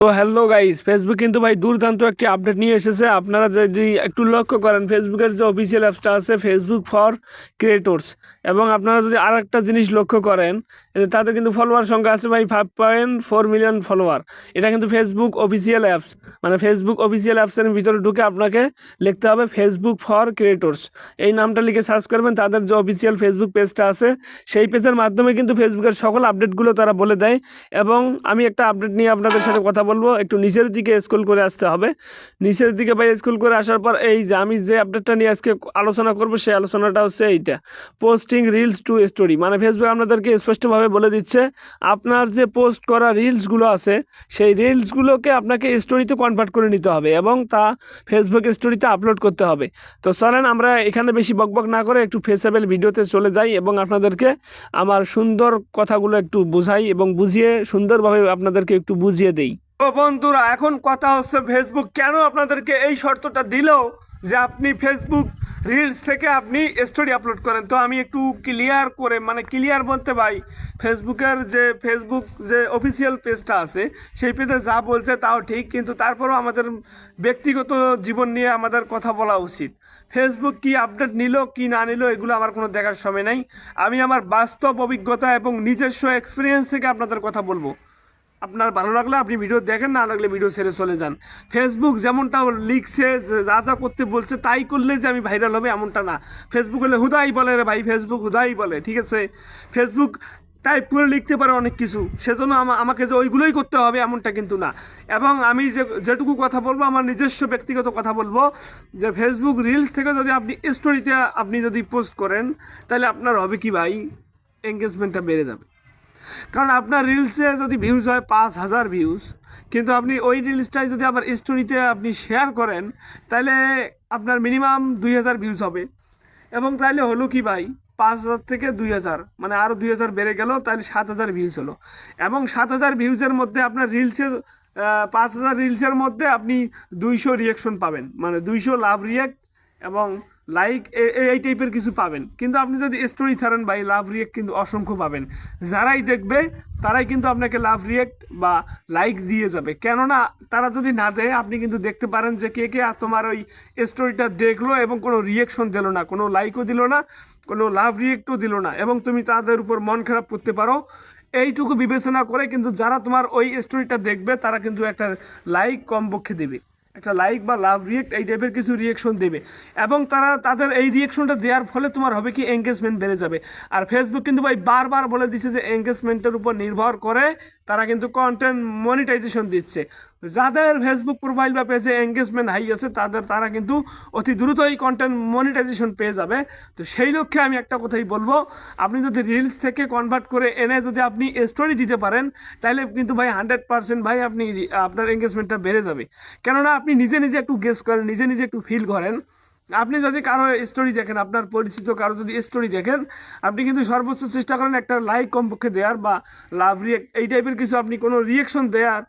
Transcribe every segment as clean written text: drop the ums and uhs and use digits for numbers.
তো hello guys, Facebook কিন্তু ভাই দুর্দান্ত একটি আপডেট নিয়ে এসেছে। আপনারা যদি একটু লক্ষ্য করেন, ফেসবুকের যে অফিসিয়াল অ্যাপসটা আছে ফেসবুক ফর ক্রিয়েটরস, এবং আপনারা যদি আর একটা জিনিস লক্ষ্য করেন, তাদের কিন্তু ফলোয়ার সংখ্যা আছে ভাই 5.4 মিলিয়ন ফলোয়ার। এটা কিন্তু ফেসবুক অফিসিয়াল অ্যাপস, মানে ফেসবুক অফিসিয়াল অ্যাপসের ভিতরে ঢুকে আপনাকে লিখতে হবে ফেসবুক ফর ক্রিয়েটরস। এই নামটা লিখে সার্চ করবেন, তাদের যে অফিসিয়াল ফেসবুক পেজটা আছে সেই পেজের মাধ্যমে কিন্তু ফেসবুকের সকল আপডেটগুলো তারা বলে দেয়। এবং আমি একটা আপডেট নিয়ে আপনাদের সাথে কথা বলবো। একটু নিচের দিকে স্ক্রল করে আসতে হবে। নিচের দিকে ভাই স্ক্রল করে আসার পর এই যে আমি যে আপডেটটা নিয়ে আজকে আলোচনা করব, সেই আলোচনাটা হচ্ছে এইটা, পোস্টিং রিলস টু স্টোরি। মানে ফেসবুক আপনাদেরকে স্পষ্টভাবে বলে দিচ্ছে আপনার যে পোস্ট করা রিলসগুলো আছে সেই রিলসগুলোকে আপনাকে স্টোরিতে কনভার্ট করে নিতে হবে এবং তা ফেসবুক স্টোরিতে আপলোড করতে হবে। তো চলেন আমরা এখানে বেশি বকবক না করে একটু ফেসেবল ভিডিওতে চলে যাই এবং আপনাদেরকে আমার সুন্দর কথাগুলো একটু বুঝাই এবং বুঝিয়ে সুন্দরভাবে আপনাদেরকে একটু বুঝিয়ে দেই। তো বন্ধুরা, এখন কথা হচ্ছে ফেসবুক কেন আপনাদেরকে এই শর্তটা দিল যে আপনি ফেসবুক রিলস থেকে আপনি স্টোরি আপলোড করেন। তো আমি একটু ক্লিয়ার করে, মানে ক্লিয়ার বলতে ভাই, ফেসবুকের যে অফিসিয়াল পেজটা আছে সেই পেজে যা বলছে তাও ঠিক, কিন্তু তারপরেও আমাদের ব্যক্তিগত জীবন নিয়ে আমাদের কথা বলা উচিত। ফেসবুক কি আপডেট নিল কি না নিল এগুলো আমার কোনো দেখার সময় নাই। আমি আমার বাস্তব অভিজ্ঞতা এবং নিজস্ব এক্সপিরিয়েন্স থেকে আপনাদের কথা বলবো। আপনার ভালো লাগলে আপনি ভিডিও দেখেন, না লাগলে ভিডিও ছেড়ে চলে যান। ফেসবুক যেমনটা লিখছে, যা যা করতে বলছে তাই করলে যে আমি ভাইরাল হবে এমনটা না। ফেসবুক হলে হুদাই বলে রে ভাই, ফেসবুক হুদাই বলে, ঠিক আছে। ফেসবুক টাইপ করে লিখতে পারে অনেক কিছু, সেজন্য আমাকে যে ওইগুলোই করতে হবে এমনটা কিন্তু না। এবং আমি যেটুকু কথা বলবো আমার নিজস্ব ব্যক্তিগত কথা বলবো, যে ফেসবুক রিলস থেকে যদি আপনি স্টোরিতে আপনি যদি পোস্ট করেন তাহলে আপনার হবে কি ভাই, এঙ্গেজমেন্টটা বেড়ে যাবে। কারণ আপনার রিলসে যদি ভিউজ হয় 5,000 ভিউজ, কিন্তু আপনি ওই রিলসটাই যদি আবার স্টোরিতে আপনি শেয়ার করেন তাহলে আপনার মিনিমাম 2,000 ভিউজ হবে। এবং তাহলে হলো কি ভাই, 5,000 থেকে 2,000 মানে আরও 2,000 বেড়ে গেল, তাহলে 7,000 ভিউজ হলো। এবং 7,000 ভিউজের মধ্যে আপনার রিলসের 5,000 রিলসের মধ্যে আপনি 200 রিয়াকশন পাবেন, মানে 200 লাভ রিয়াক্ট এবং লাইক, এই টাইপের কিছু পাবেন। কিন্তু আপনি যদি স্টোরি ছাড়েন ভাই, লাভ রিয়েক্ট কিন্তু অসংখ্য পাবেন। যারাই দেখবে তারাই কিন্তু আপনাকে লাভ রিয়েক্ট বা লাইক দিয়ে যাবে। কেননা তারা যদি না দেয়, আপনি কিন্তু দেখতে পারেন যে কে কে তোমার ওই স্টোরিটা দেখলো এবং কোনো রিয়েকশন দিল না, কোনো লাইকও দিল না, কোনো লাভ রিয়েক্টও দিল না, এবং তুমি তাদের উপর মন খারাপ করতে পারো। এইটুকু বিবেচনা করে কিন্তু যারা তোমার ওই স্টোরিটা দেখবে তারা কিন্তু একটা লাইক কমপক্ষে দেবে, একটা লাইক বা লাভ রিয়েক্ট এই টাইপের কিছু রিয়েকশন দেবে। এবং তারা তাদের এই রিয়েকশনটা দেওয়ার ফলে তোমার হবে কি, এঙ্গেজমেন্ট বেড়ে যাবে। আর ফেসবুক কিন্তু ভাই বারবার বলে দিচ্ছে যে এঙ্গেজমেন্টের উপর নির্ভর করে তারা কিন্তু কন্টেন্ট মনিটাইজেশন দিচ্ছে। যাদের ফেসবুক প্রোফাইল বা পেজে এঙ্গেজমেন্ট হাই আছে তারা কিন্তু অতি দ্রুতই কন্টেন্ট মনিটাইজেশন পেয়ে যাবে। তো সেই লক্ষ্যে আমি একটা কথাই বলবো, আপনি যদি রিলস থেকে কনভার্ট করে এনে যদি আপনি স্টোরি দিতে পারেন তাহলে কিন্তু ভাই 100% ভাই আপনি আপনার এঙ্গেজমেন্টটা বেড়ে যাবে। কেননা আপনি নিজে নিজে একটু গেস করেন, নিজে নিজে একটু ফিল করেন। আপনি যদি কারো স্টোরি দেখেন, আপনার পরিচিত কারো যদি স্টোরি দেখেন, আপনি কিন্তু সর্বোচ্চ চেষ্টা করেন একটা লাইক কমপক্ষে দেওয়ার বা লাভ রিয়েক্ট এই টাইপের কিছু, আপনি কোনো রিয়েকশন দেওয়ার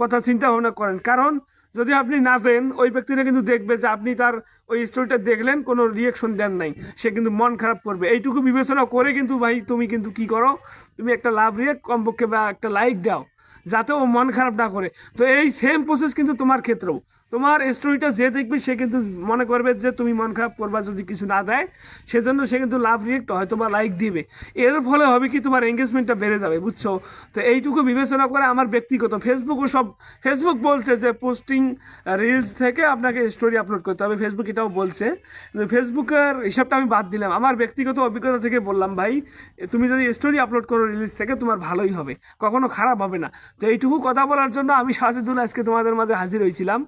কথা চিন্তা ভাবনা করেন। কারণ যদি আপনি না দেন, ওই ব্যক্তিটা কিন্তু দেখবে যে আপনি তার ওই স্টোরিটা দেখলেন, কোনো রিয়েকশন দেন নাই, সে কিন্তু মন খারাপ করবে। এইটুকু বিবেচনা করে কিন্তু ভাই তুমি কিন্তু কি করো, তুমি একটা লাভ রিয়েক্ট কমপক্ষে বা একটা লাইক দাও, যাতে ও মন খারাপ না করে। তো এই সেম প্রসেস কিন্তু তোমার ক্ষেত্রেও, তোমার স্টোরিটা যে দেখবে সে কিন্তু মনে করবে যে তুমি মন খারাপ করবা যদি কিছু না দেয়, সেজন্য সে কিন্তু লাভ রিয়েক্ট হয়তো বা লাইক দিবে। এর ফলে হবে কি, তোমার এঙ্গেজমেন্টটা বেড়ে যাবে, বুঝছো। তো এইটুকু বিবেচনা করে আমার ব্যক্তিগত, ফেসবুক বলছে যে পোস্টিং রিলস থেকে আপনাকে স্টোরি আপলোড করতে হবে, ফেসবুক এটাও বলছে। কিন্তু ফেসবুকের হিসাবটা আমি বাদ দিলাম, আমার ব্যক্তিগত অভিজ্ঞতা থেকে বললাম ভাই, তুমি যদি স্টোরি আপলোড করো রিলস থেকে তোমার ভালোই হবে, কখনো খারাপ হবে না। তো এইটুকু কথা বলার জন্য আমি সাজেদুল আজকে তোমাদের মাঝে হাজির হয়েছিলাম।